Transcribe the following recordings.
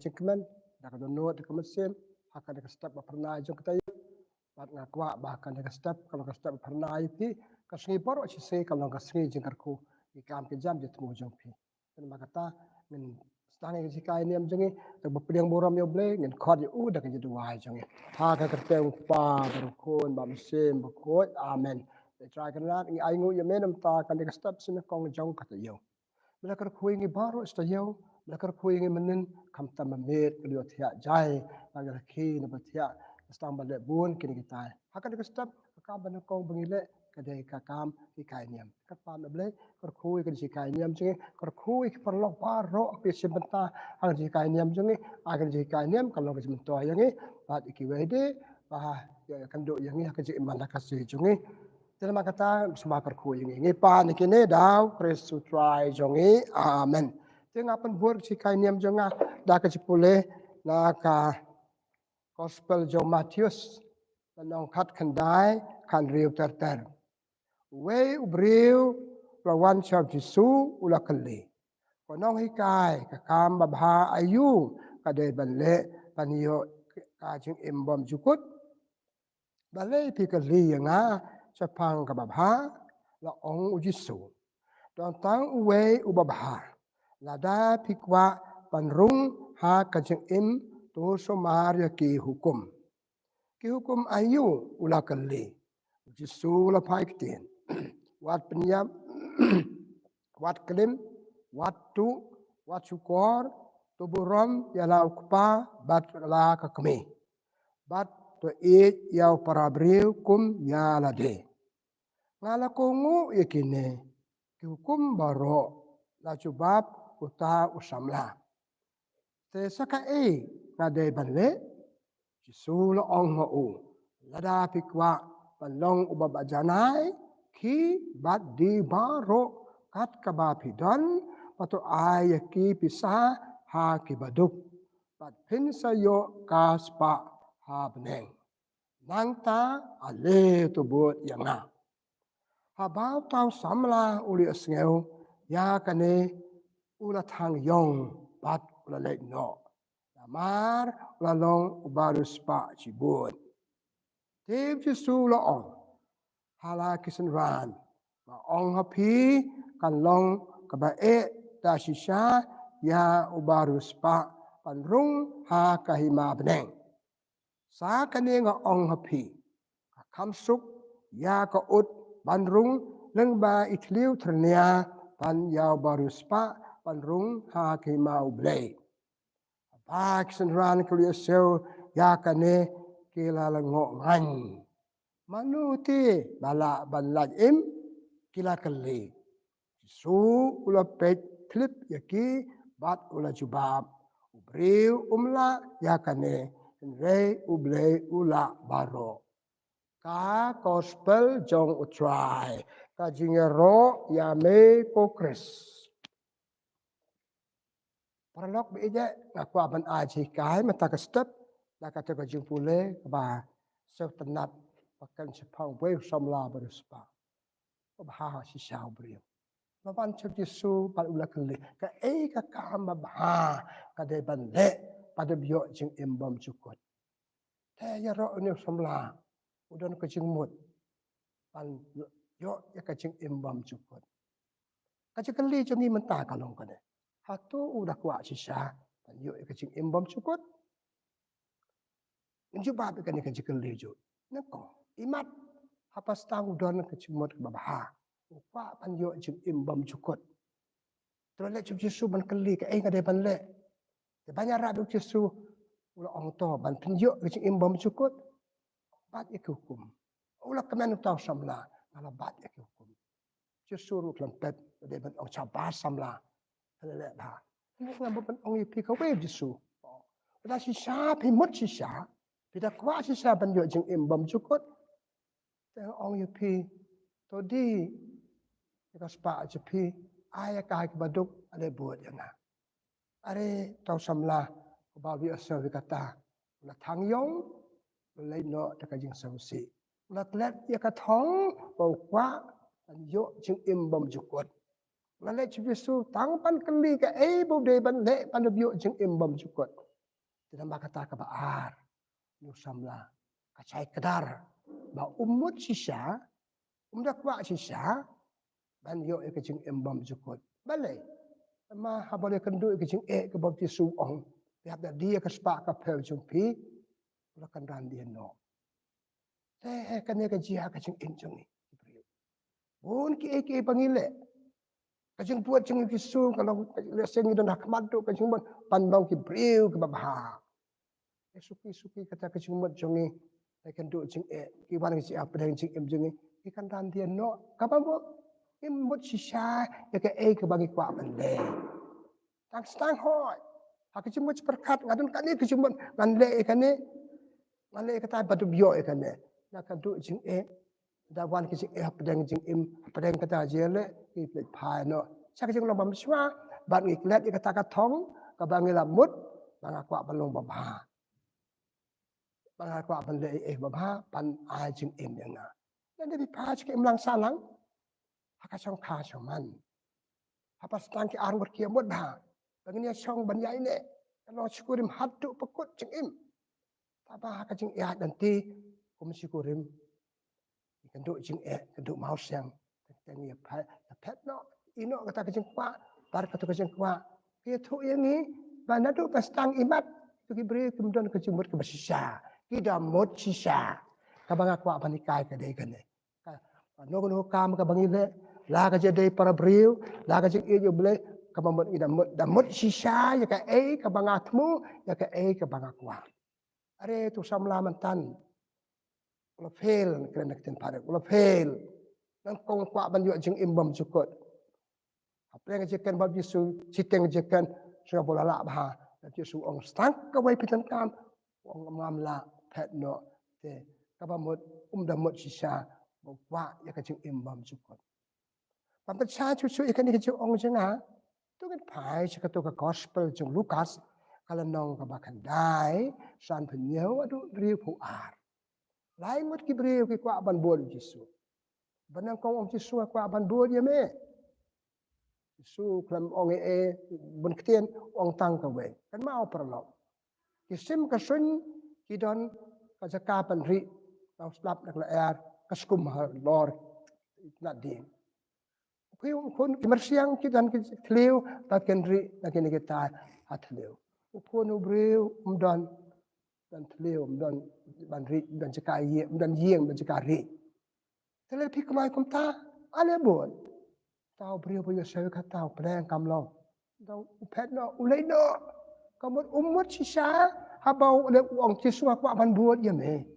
cengkeman dak donot dak mesim akan dak step pernah jong kita bat ngakwa bahkan dak step kalau dak step pernah iti kasngi por se kalau kasngi jengkarku ikam ke jam jemu jong pi dan makata men stang ke sikai niam jongi dak bepediang boram yo ble ngen khot yo dak jadi wai jongi ha ka kerteng pa berkon ba mesim berkot amen try kan lat ai ngu yo menam ta kan dak step sin kong jong kata yo Belakar kuingi baru istayau, belakar kuingi menin kam tamamet keliot hiak jai, agar ki na batia stang balik bun kini kita. Haka de step kakam ban kong bengile kadai kakam ikai niam. Kapam na bele kar kui kan sikai niam jengi kar kui perlok baru ke sebenta agar sikai niam jengi agar sikai niam kalau ke sebenta yangi bat iki wede bah kanduk yangi haka jik iman kasih jengi Terima kata semua kerku ini. Ngipa nikine daw Kristu try jongi. Amen. Tengah pen buat si kainiam jonga dah kecipule na ka Gospel jong Matius nong kat kendai kan riu terter. We ubriu lawan syab Jesu ula keli. Konong hikai kakam babha ayu kadai banle paniyo kajing imbom jukut. Balai pikali yang sepang ke babha la ong ujisu. Don tang uwe ubabha. Lada pikwa panrung ha kajeng im tu somar ya ki hukum. Ki hukum ayu ula kali. Ujisu la paiktin. Wat penyam, wat kelim, wat tu, wat syukor, tuburom yalau kupa bat la kakemi. Bat to it yau parabril kum ya lade. Ngala kongu yakine ki hukum baro la jubab uta usamla. Te saka ngade banle jisul ong ho lada pikwa palong ubab ajanai ki bat di baro kat kabapidan patu ay ki pisah ha ki baduk pat pinsayo kaspa ha beneng. Nangta ale tu buat yang na. Habau tau samla uli asngeu ya kane ula thang yong bat ula lek no. Namar ula long ubarus pa cibut. Tib jisu lo ong. Hala kisen ran. Ma ong hapi kan long kabae da shisha ya ubarus pa panrung ha kahima beneng. Sa kane nga ong hapi. Kamsuk ya ka ut banrung leng ba itliu ternia pan yau barus pa panrung ha ke mau blei. Ba kisen ran kuliah sew ya kane kila lengo ngan. Manu ti bala banlaj im kila kali. Su ula pet klip yaki bat ula jubab. Ubriu umla ya kane rei ublei ula baro. Ka gospel jong utrai. Ka jingero ya me pokris. Paralok beije ngaku aban aji kai mata ka step la ka te ka jing pule ba se tenat pakan sepang we samla berspa. Ba si syau brio. Baban cep Yesu pal ula keli. Ka ka kamba ba ka de ban le pada bio jing imbam cukut. Te ya ro ni samla. Udan ka jing mut. Pan yo ya ka jing imbam cukut. Ka jing keli jongi mentah kalong ka de. Hatu udah kuat sisa. Pan yo ya ka jing imbam cukut. Menjubah ikan ikan jing keli jo. Neko. Imat. Apa setang udan ka jing mut babaha. Upa pan yo jing imbam cukut. Terus le jing Yesu ban keli ka ka de ban le. Banyak rabi Yesu. Ula ong to ban pen yo ka jing imbam cukut. Bat ya hukum. Ulah kemen tahu samla. Malah bat ya hukum. Justru kelempet. Dia ben ong cabar samla. Lelek bah. Ini ngam ben ong ipi ka web Yesu. Pada sisa pimut sisa. Tidak kuat sisa ben yo jing imbam cukut. Tengok ong ipi. Todi. Jika sepak jepi. Ayah kahai kebaduk. Ada buat yang na. Are tahu samla. Bawi asal kata. Ulah thang yong. Lai no ta ka jing sausi. Ulat let ya ka thong bau kwa an yo jing imbam jukut. Ulat let Yesu tang pan keli ka bau de ban le pan yo jing imbam jukut. Tinambah kata ke baar. Nusamla. Kacai kedar. Ba umut sisa. Umdak wa sisa. Ban yo ke jing embam jukut. Balai. Ma habole kendu ke jing ke bab ti su ong. Tiap dia ke spa ka pel jung pi. Ula kan ran dia no. Kan ke jia ke jing jung ni. Bun ki pangile. Kajing buat jing ki su kalau seng dan hakmat tu kajing buat pandang ki briu ke babha. Suki kata kajing buat jung ni. Kan du jing ki wan ki apa dengan jing jung ni. Ikan ran dia no. Kapan bu? Imut sisa ya ke bagi kwa bende. Tang stang hoi. Hak jumut perkat ngadun kan ni jumut ngande ikan ni. Ngande kata batu bio ikan ni. Nak du jing da wan ki jing apa dengan jing padang kata jele ki plek pai no. Sak jing lo bam swa ban ngi klet kata ka thong ka bangi la mut bang kwa balong babha. Bang kwa bende babha pan ai jing yang na. Dan dia pa jing lang salang. Hak song kha song man. Apa stang ki arang berkia mut bah. Bagi song banyai ne. Kalau syukurim hatu pekut jing Apa hak jing nanti kum syukurim. Kenduk jing kenduk mau siang. Tengi pet no. Ino kata jing kwa. Bar kata jing kwa. Kia tu yang ni. Bana tu pastang imat. Tu ki beri kemudian ke jing mut ke bersisa. Kita mut sisa. Kabang kwa panikai ke dei kene. No kam ka bangile. La ka jadi para beriu. La ka jing iyo boleh. Kabang mut sisa. Ya ka kabang atmu. Ya ka kabang kwa. Are tu samla mantan. Ula fail kena kita pada. Ula fail. Nang kong kwa banyu jing imbam cukut. Apa yang jekan bab Yesu citeng jekan sungai bola lak bah. Yesu ong stang kawai pitan kam. Ong ngamla pet no te kabamut damut sisa kwa ya jing imbam cukut. Pampat sa cucu ikan ni jing ong jenga. Tu kan pai cakap gospel jing Lukas. Kalau nong kabakan dai san penyau adu riu puar. Lain mut ki beriu ki kwa ban buat Yesu. Benang kong Yesu kwa ban buat ya me. Yesu kelam ong bun ketien ong tang ka we. Kan mau perlo. Kisim ka sun ki don ka jaka pan ri tau slap nak la air ka skum lor na din. Kun kimersiang ki dan ki tliu tat kan ri na kini kita atliu. Ukun ubriu umdan dan teliu dan banri dan cekai dan jieng dan cekari. Telepi kemai kumta ale bon. Tau beriu punya saya kata pedang kamlong. Tau upet no ulai no. Kamu umut sisa habau le uang Yesus aku akan buat ya me.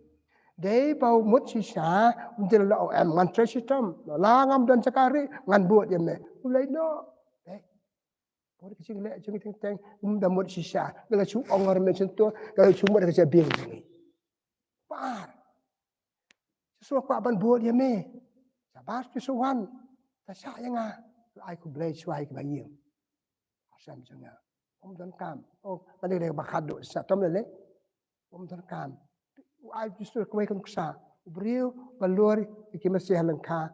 Dei bau mut sisa until la ngan system. Langam dan cekari ngan buat ya me. Ulai no. Boleh kecil lek cuma teng dah mut sisa. Kalau cu orang macam tu, kalau cuma dah kerja bing ni. Par. Sesuatu apa aban buat dia me. Sabas kesuhan. Tak sayang ah. Ai ku blai suai ke bayi. Asam jangan. Dan kam. Oh, tadi dia bakado sa tom le. Dan kam. Ai justru kuai kan kusa. Beriu balur ki masih halangka.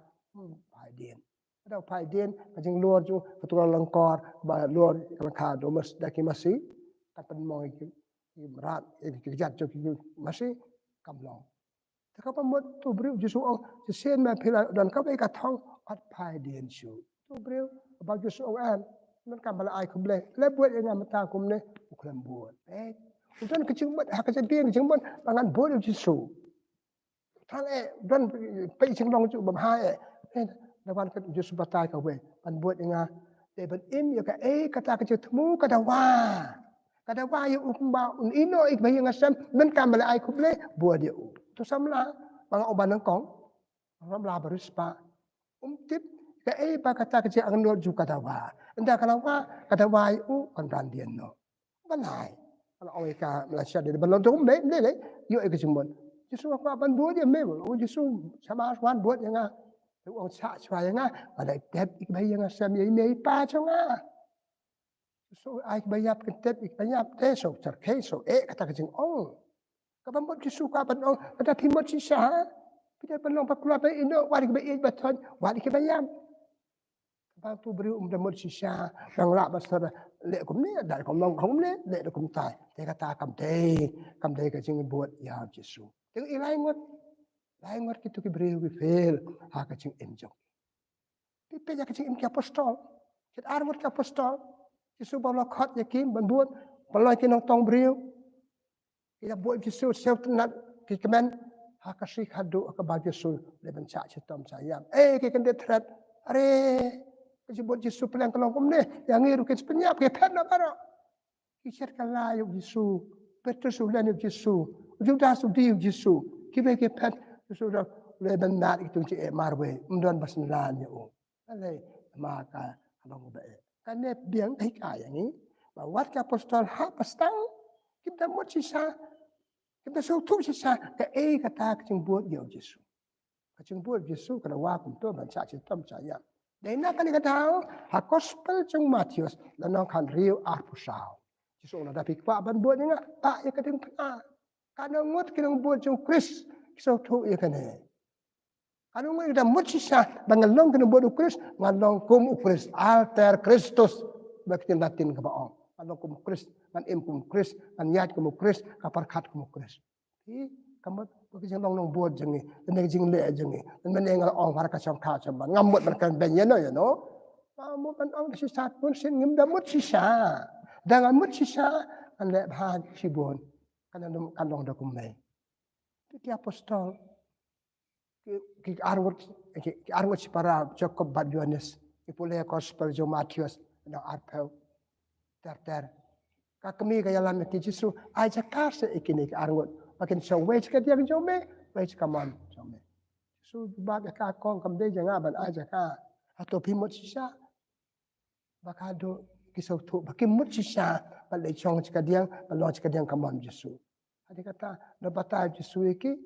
Pai din. Ada pai din kajing luar ju ketua langkor ba luar kalangka domas daki masih kapan mau ki berat kerjat ju masih kamlong. Takapa mot tu beriu justru ong sesen ma pila dan kapai katong at pai din su. Tu beriu ba justru ong an nan kam bala ai kuble le buat yang mata kumne uklam buat. Udan kecing buat hak kejadian kecing buat pangan buat justru. Tang dan pai sing long ju ba hai Lawan kat Yesus batai ka we pan buat nga de ban im ya ka kata ka temu kada wa ya umba un ino ik bayi ngasam ben kamala ai kuble buat dia tu samla bang oban nang kong ramla barispa tip ka ba kata ka ang no ju kada wa enda kana wa kada wa kan ran dia no banai kalau oi ka Malaysia de ban long me le yo ik jumbon Yesus aku ban buat dia me Yesus sama wan buat yang tu orang sak suai nga ada tep ik bayi nga sam ye me pa chonga so ai bayap ke tep ik bayap te so cerke so kata kejing ka bambot ki suka ban kata timot si sa kita penong pakula ba ino wari ke bayi baton wari ke bayam ba tu beri mut sisa yang lak basar le kum ni dai kum long kum le kum tai te kata kam dei ka jing buat ya Yesus teng ilai ngot kitu ki beri wi fel ha ka jing enjok pi pe ya ka jing ki apostol kit ar ngot ki apostol Yesus ba lo khat ya kim ban buat ba lo ki nong tong beri ila buat Yesus sel tenat ki kemen ha ka si khadu ka ba Yesus le ban cha chitom sayam ki kan de thret are Jebut Yesus pelang kelong kum ni, yang ngiru ke sepenyap ke pen nak bara. Kisah kalah yuk Yesus, Petrus ulan yuk Yesus, Judas udi yuk Yesus, kibe ke pen Yesus dah le benar itu cik marwe, mendon basnelan yuk. Ale maka kelong bae. Kan biang ai kaya ni, bawat ke apostol ha pastang, kita mut sisa, kita suatu sisa ke kata kecing buat yuk Yesus. Kecing buat Yesus kena wakum tu baca citam saya. Dai nak kan kata ha gospel jong Matius dan nong kan riu pusau. Yesus na dapat kwa ban buat nga tak ya kadang pernah. Kadang ngut kadang buat jong Kris so tu ya kene. Kadang ngut dah mut sisa bangalong kadang buat Kris ngalong kum Kris alter Kristus bakin Latin ka baong. Ngalong kum Kris kan im kum Kris kan yat kum Kris kapar khat kum Kris. Kamu bagi long buat jengi, dan jeng le jengi, dan menengah orang harga sangka cuman ngamut mereka benyano ya no, kamu kan orang sisa pun sin ngim damut sisa, dengan mut sisa kan le bahan sibun, kan long dokumai. Itu apostol, ki arngut si para Jacob bat Yohanes, ipuleh gospel jo Matius, na arpel ter. Kami kaya lam ki Yesus aja kase ikini ki arngut. Makin so wage ka dia jome wage kaman jome so ba ka kong kam de janga ban aja ka atau pimot sisa bakado kisau tu bakim mut sisa balai chong ka dia balong ka dia kaman Yesus ada kata dabata Yesus iki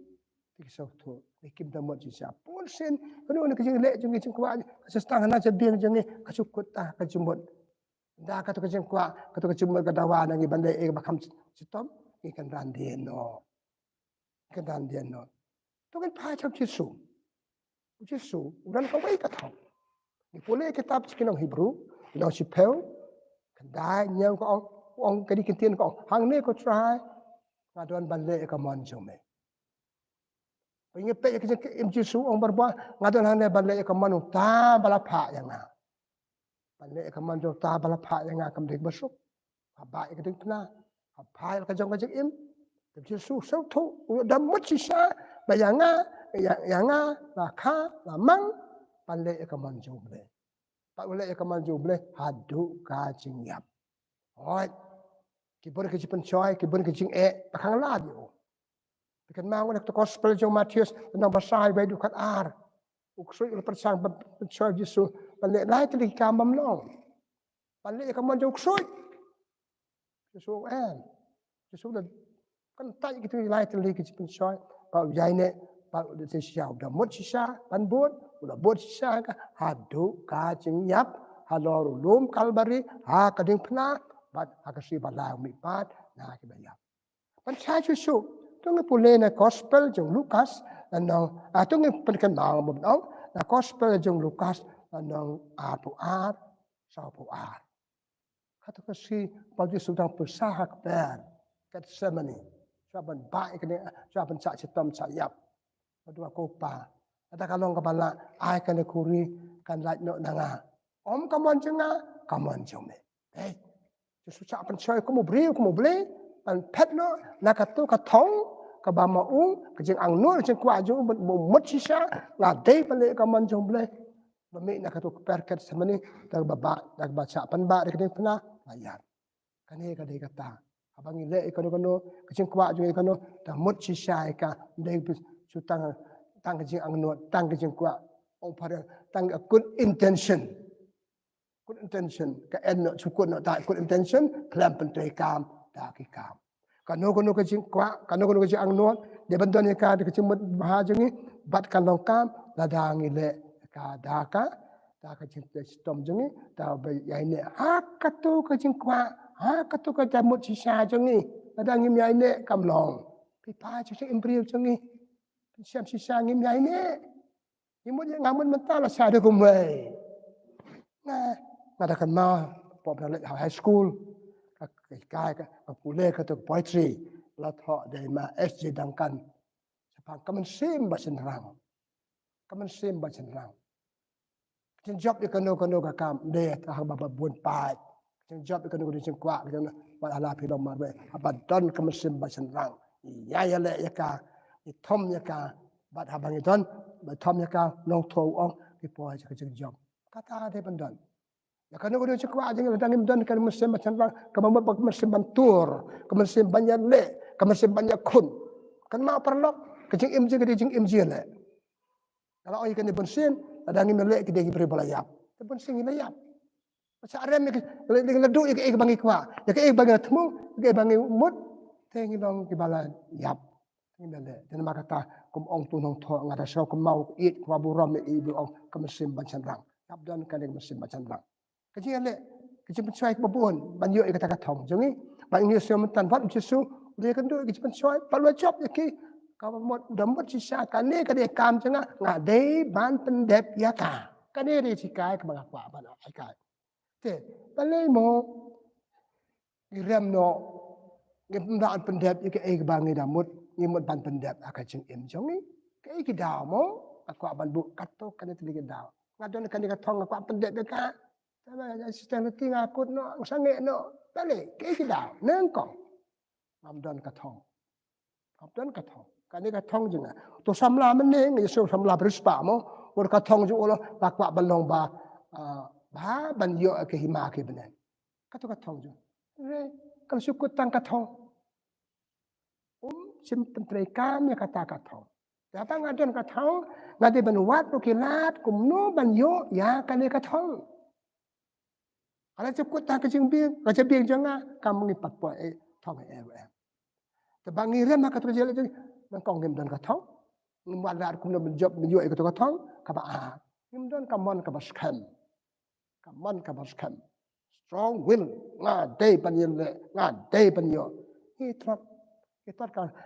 kisau tu ikim da mut sisa pulsen kono ne kijing le jong kijing kwa sestang na jebing jong ka sukut ta ka jumbot da ka to kijing kwa ka to jumbot ka dawa ngi bandai bakam sitom ikan randeno kedan dia no. Tu kan paham Yesus. Yesus, udah kau baik kata. Ni boleh kitab sekian Hebrew, dah sipel, kedai nyau kau orang kadi kentian kau. Hang ni kau try, ngaduan balik ke manjome. Pengen pek ke Yesus orang berbuat ngaduan hang ni balik ke manu ta balapa yang na. Balik ke manjo ta balapa yang na kam dik besuk. Baik ke dik na. Apa yang kajang im Yesus sautu udah mut sisa bayanga yanga laka lamang pale ka manjo ble pa ule ka manjo ble hadu ka jingyap oi kibur ke jipen choi kibur ke jing pakang la dio bikin mang ule gospel jong Matius nang basai bai du kat ar uksui ule persang choi Yesus pale lai tli ka mamlong pale ka manjo uksui Yesus Yesus kan tak gitu lai teli ke jipen choi pa yai ne pa de sia da mot sia pan buat udah buat sia ka hadu ka jing yap halor lum kalbari ha kading pna bat ha ka si bala mi pat na ki bayap pan cha chu su tung pule na gospel jong Lukas anong tung penkan mang mo na gospel jong Lukas anong atu ar sa pu ar kata ka si pa di sudang pesaha ber kat semani saban baik ni saban sak citam sayap dua kopa ada kalong kepala ai kan kuri kan laj no nanga om kamon jenga kamon jome susah pencoy kamu beli an pet no nakatu katong kabama ung kejeng ang nur jeng kwa jong mut sisa ngadei balik kamon jomble mami nakatu perket semani dag baba dag baca panba dekeng pernah bayar kane kadai kata abang ile ikono kecing kwa juga ikono dah mut sisa ika dei sutang tang kecing angnut tang kecing kwa ong pada tang good intention ka en cukup no tak good intention kelam pentoi kam dah ki kam kano kecing kwa kano kecing angnut dia bantuan ka kecing mut bahajungi bat kalong kam ladang ile ka daka ta kecing stom jungi ta ya ini hakatu kecing kwa katu ka jamut sisa jungi ada ngim ya ini kamlong pipa cecing imbriu jungi siam sisa ngim ya ini imut yang ngamun mental sa de kumai ngada kan ma pop na high school ka kai ka pule ka to poetry la tho dei ma SJ Duncan sapang kaman sim ba senrang kaman sim ba senrang chen job ikano ka kam de ta ba bun pa chen job ikano ko chen kwa ka ba ala phi lo ma be abadan kaman sim ba senrang ya ya le ya ka i thom ya ka ba habang i don ba thom ya ka long tho ong ki po cha chen job kata de bandan ya kan ko chen kwa jeng dan dan kan musim ba senrang ka ba musim bantur ka musim banyak le ka musim banyak kun kan ma perlok ka chen im je ka chen im je le kalau orang ikan bersin, ada angin melek kita beri belayap. Bersin belayap. Macam arem dengan leduk ik bangi kuah. Ya ik bangi temu, ik bangi mut, tengi dong kibala yap. Ini melek. Dan maka kata kum ong tu nong thok ngada sau kum mau it kuah buram ibu ong kemesim bancan rang. Yap dan kadang mesim bancan rang. Kecil lek, kecil pencuai babun, banyu ik kata thong. Jangi, bang ni siam tan vat jesu, dia kan tu kecil pencuai, palu job yaki. Kalau mau dapat sisa kane kade kam canga ngade ban pendep ya ka kane ri sikai ke mangapa ban ai kai te balai mo irem no ngemda pendep ke e bangi damut ngimut ban pendep aka jing im jongi ke ki daw mo aku ban bu kato kane tili ke daw ngadon kane ka thong aku pendep ka sama asisten ti ngakut no sange no balai ke ki daw nengko amdon ka thong amdon ka thong kani ka thong jinga to samla mane ngi so samla berspa mo or ka thong ju lo bakwa balong ba ba ban yo ke hima ke benen ka to ka thong ju re ka sukut tang ka thong sim pentre kam ya kata ka thong ya pa ngadon ka thong ngade ban wat ko kilat kum no ban yo ya kani ka thong ala sukut tang ka jing bieng ka jing janga kam ngi pat po e thong e te bangi re ma ka to jeleมันกองเงินเดินกระท้องเงินวันละคุณมันจบมันอยู่ไอ้กระท้องกับเงินเดินกับมันกับสแคมกับมันกับสแคม strong will งาได้ปัญญาเลยงาได้ปัญญาที่ทอด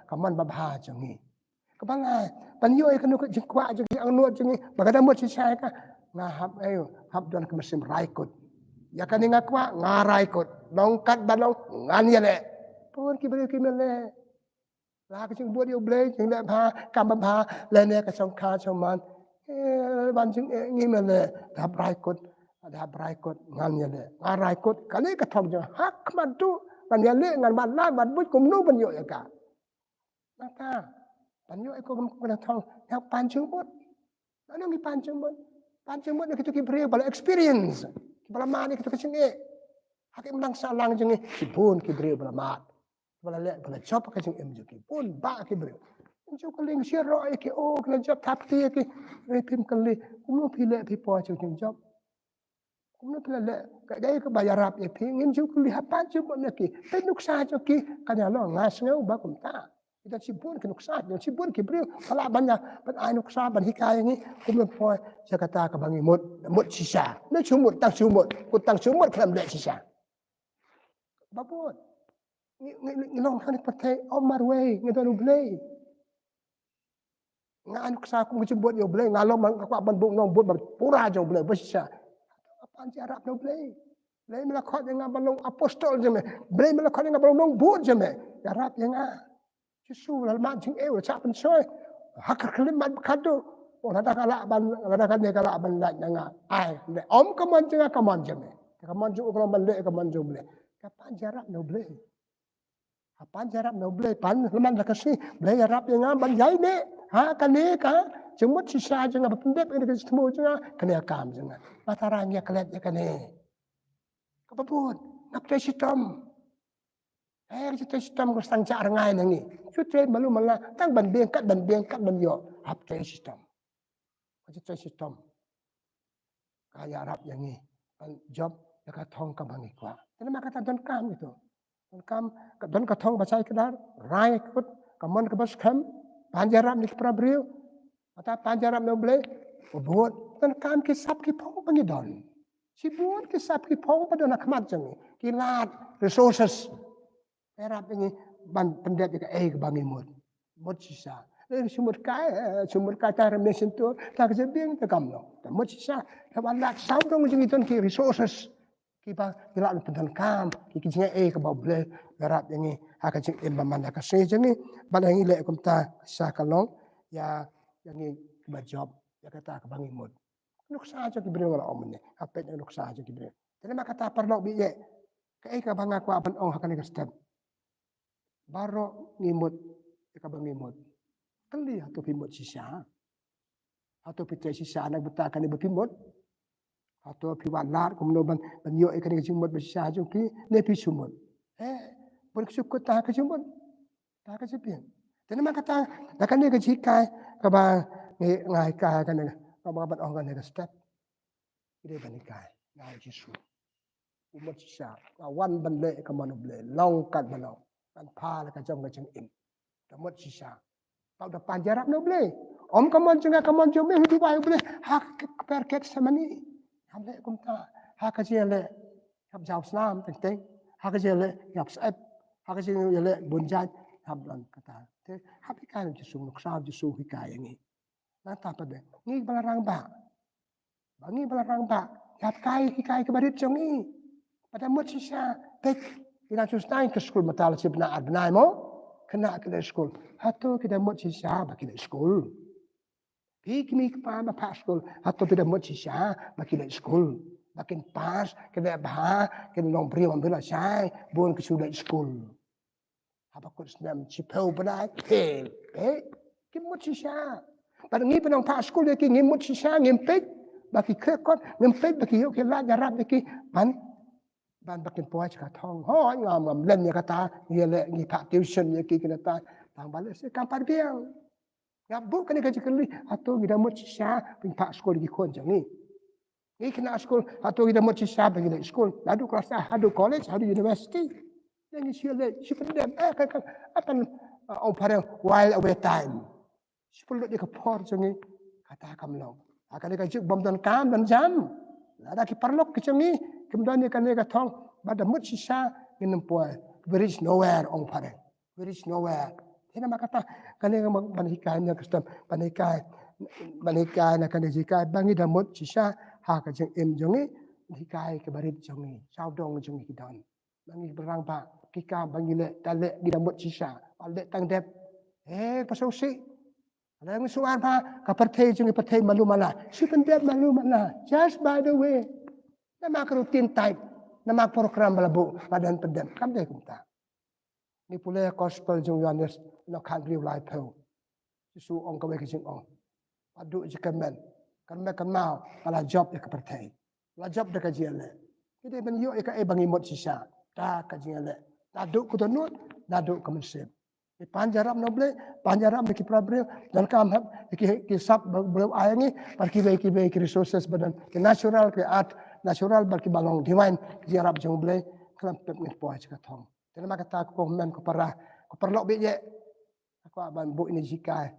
กับมันบาบาจังงี้กับว่าไงปัญญาไอ้คนนู้นจึงกว่าจึงอังนวดจึงงี้บางทีมันใช่ก็งาฮับฮับเดินกับมันเสียมไรกดอยากกันงากว่างาไรกดน้องกัดบ้านน้องงานนี่แหละพวกกิบเรียกิบเลยลาก็จึงบวชอยู่เบลจึงได้พากรรมพาและเนี่ยก็สงคาชาวมันวันจึงงี้มันเลยดับไรกดงานเนี่ยเลยงานไรกดกันนี้ก็ทำจังฮักมันตู้มันเนี่ยเล่งานบ้านล่าบ้านบุญกุมนู้มันอยู่อย่างกันนะคะปัญญาไอ้คนมันทองอยากปันจึงบุญแล้วนี่ปันจึงบุญนี่คือกิบเรียบอะไร experience กิบละมานี่คือจึงฮักมันนั่งสาลังจึงกิบุญกิบเรียบละมาbala le bala job ka jing em juki pun ba ki bre jo ka ling share ro ki o ka job tap ti ki re pim ka le kum no phi le phi po chu jing job kum no phi le ka dai ka ba ya rap ye phi ngin ju ku li ha pa ju mo ne ki pe nuk sa jo ki ka ya lo nga sneu ba kum ta ita si bun ki nuk sa si bun ki bre pala banya ban ai nuk sa ban hikai ni kum no po sa ka ta ka bangi mot si sa ne chu mot tang chu mot ku tang chu mot klam le si sa ba bon ngilong hani pakai omar way ngidon ublay ngaan sa ko ngi buat yo blay ngalo man ko ban bung nong buat pura jo blay besya apa jarap no blay blay mela khot nga balong apostol jeme blay mela khot nga balong nong buat jeme jarap nga jisu lal ma jing e cha pen soy hakar kelim man kado ora da kala ban ada kan ne kala ban la nga ai om kaman jinga kaman jeme kaman ju ko ban le kaman jo blay kapan jarap no blay apa jarap no blay pan leman la kasi blay jarap yang ban jai ne ha kane ka jemut sisa jenga pendep ini ke semua jenga kane akam jenga mataranya kelet ya kane kapapun nak te sistem sistem ko sang car ngai nangi chutre malu mala tang ban bieng kat ban yo hap te sistem kaya arab yang ni job ya ka thong ka bangi kwa kenapa kata don kam itu kam don ka thong bachai kedar rai kut kamon ka bas kham panjaram ni prabriu ata panjaram no ble buat don kam ki sap ki phong bangi don si buat ki sap ki phong pa don akmat jang ki lat resources erap ini ban pendek ka bangi mut sisa sumur kai ta ram sentur ta ke biang ta kam no ta mo sisa ta ban lak sau dong jing iton ki resources ki ba ila lu pentan kam ki jinga ka ba ble garap yang ha ka jing em man ka se jing ban yang le kum ta sa ka long ya yang ba job ya kata ka bangi mod nuk sa jo ki bre wala omne apet nuk sa jo ki bre tene ma kata perlo bi ye ka banga ko apan ong ha ka step baro ngimot ka bangi mod kali atau pimot sisa atau pite sisa nak betakan ibu pimot atau piwalar kemudian banyo ikan yang jumot besisa jungki nepi sumot bersyukur tak ke jumot tak ke sepian dan mak kata akan dia kejikai kaba ngai kai kan kaba bat orang kan step dia banikai ngai jisu umot sisa wan bande ke mana boleh longkat mana kan pa la ka jong ka jeng im umot sisa Pau da panjarap no ble. Om kamon cunga kamon jome hidu bai ble. Hak perket samani. Hamle kumta. Hak jele. Hab jaw slam teng. Hak jele yap sep. Hak jele bunjat hab lan kata. Te hab ikan jisu nuk sa jisu hikai ngi. Na ta pa de. Ngi balarang ba. Bangi balarang ba. Yap kai hikai ke barit jongi. Pada mut sisa. Tek ina sustain ke skul matal sibna arbnai mo. Kena ke skul. Hato kita mut sisa bagi skul. Piknik pa pa skul. Hato kita mut sisa bagi skul. Makin pas kita bah kita long beri ambil sai bon ke sudah skul. Apa kau senam cipau berai pel. Kita mut sisa. Pada ngi penang pa skul lagi ngi mut sisa ngempet bagi kekot ngempet bagi yo kela jarap bagi ban bakin puas kat hong ngam len ya kata ye ngi pak tuition ye ki kena ta tang balik se kampar biang ya bu kan ka jikeli atau gida mo sisa pin pak skol gi kon jangi ni kena skol atau gida mo sisa bagi skol ladu kelas adu college adu university yang sile sipendem kan apa on pare while away time sipul di ka por jangi kata kamlo akan ka jik bom dan kam dan jam ada ki parlok ki jangi kemudian ikan ikan tong pada mut sisa minum puai there is nowhere on pare there is nowhere ini mak kata kan yang banikai nya custom banikai nak kan jikai bangi dah mut sisa ha ka jeng em jongi dikai ke barit jongi saudong jongi kidon bangi berang ba kika bangi le tale di mut sisa ale tang dep pasau si ada yang suan pa ka perthai jongi perthai malu mana sipen dep malu mana just by the way nama rutin type, nama program balabu badan pedem. Kam deh kumta. Ni pula gospel jung Yohanes no kan real life ho. Susu ong kawe kising ong. Padu jikamen. Kan me kan mau pala job ya kepertai. La job de kajiale. Kita ben yo ka e bangimot sisa. Ta kajiale. Nadu kutonut, nadu kemensip. Di panjarap noble, panjarap beki prabril dan kam ki sab belum ayangi pergi beki resources badan ke natural ke art natural bagi balong divine jiarap jeng boleh kelam pep ni puas ka thong terima kata ko men ko parah ko perlok be je aku aban bu ini jika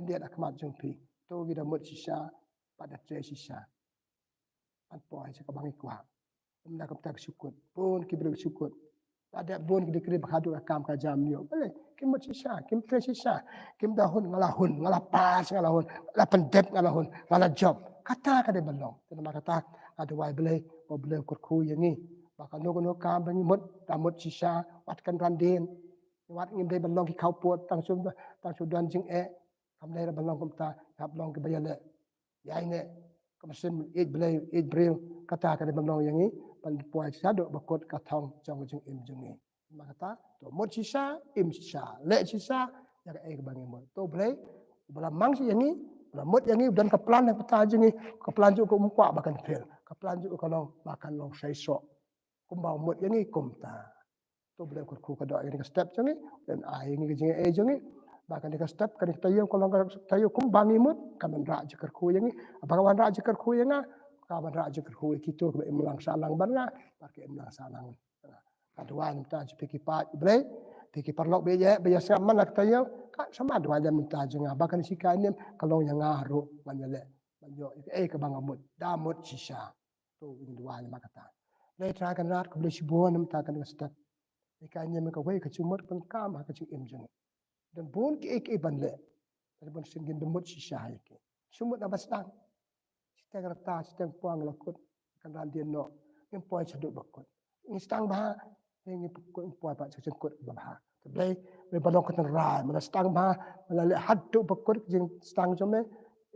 dia dak mat jeng pi to gida mut sisa pada tre sisa an puas ka bangi kwa nak tak syukur pun ki bersyukur ada pun ki dikri bahadu kam ka jam yo boleh ki mut sisa kim tre sisa kim dahun ngalah pas ngalahun la pendep ngalahun ngala job kata ka de balong terima kata ada wai boleh kurku yang ni bahkan no kam bani mut tamut sisa watkan randin wat ngim de balong ki kau pot tang sudan jing kam de balong kum ta hab long ke bayale ya ini kemasin it bril kata ka de balong yang ni pan puai sado bakot ka thong jong jing im jing ni maka to mut sisa im sisa le sisa ya ke bangi mut to boleh belamang si yang ni mut yang ni dan keplan yang peta jing ni keplan ju ko mukwa bahkan fail keplan ju kalau bahkan long sai so kumbau mut yang ni kumta to boleh ku ka do yang step jing ni dan ai ni jing jing ni bahkan ka step kan tayo kalau tayo kumbangi mut kan ra je ku yang ni apakah ra je ku yang ka ban ra je ku kita ke melang salang ban nga pakai melang salang kaduan ta je piki pa boleh piki parlok be sak man nak tayo ka sama dua jam minta jenga bahkan si kanem kalau yang ngaru manjale manjo ke bang amut damut sisa tu dua ni makata le tra kan rat ko le sibon minta kan step kanem ka wei ka chumot kan kam ka chi im jeng dan bon ki ban le Pun singin demut sisa iki. Sumut abas tang. Siteng rata siteng puang lakut kan randian no. Impoi saduk bakut. Instang bah ini pukul impoi pak cengkut bah. Tapi we balok kan rai mana stang bah mana le haduk bakut jeng stang jome.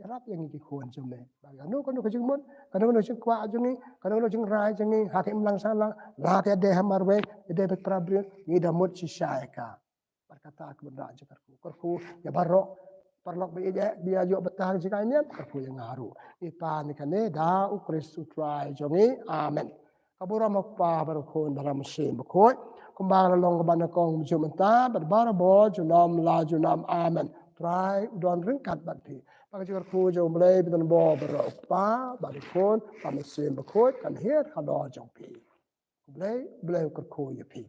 Rap yang iki kuan jome. Anu kan ko jengmut kan no jeng kwa jengi kan no jeng rai jengi hakim lang salah la ke de hamarwe de bet prabril ni damut sisa ka. Berkata aku benar jekarku. Kerku ya barok parlok dia juga betah sekalian aku yang ngaruh ipan kane da ukris utrai jongi amen kabura makpa barukun dalam mesin bakoi kumbang long kabana kong jumenta berbara bo junam la junam amen try udon ringkat bati pagi ku jom mulai bidan bo berapa barukun mesin bakoi kan her kado jongpi mulai kerku yapi